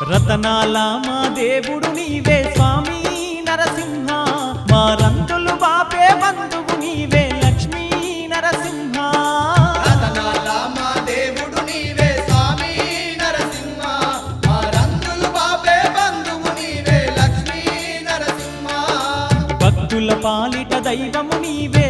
రతనాల మా దేవుడు నీవే స్వామి నరసింహ, మా రంతులు బాపే బంధువు నీవే లక్ష్మీ నరసింహ. రతనాల మా దేవుడు నీవే స్వామి నరసింహ, మా రంతులు బాపే బంధువు నీవే లక్ష్మీ నరసింహ. భక్తుల పాలిట దైవము నీవే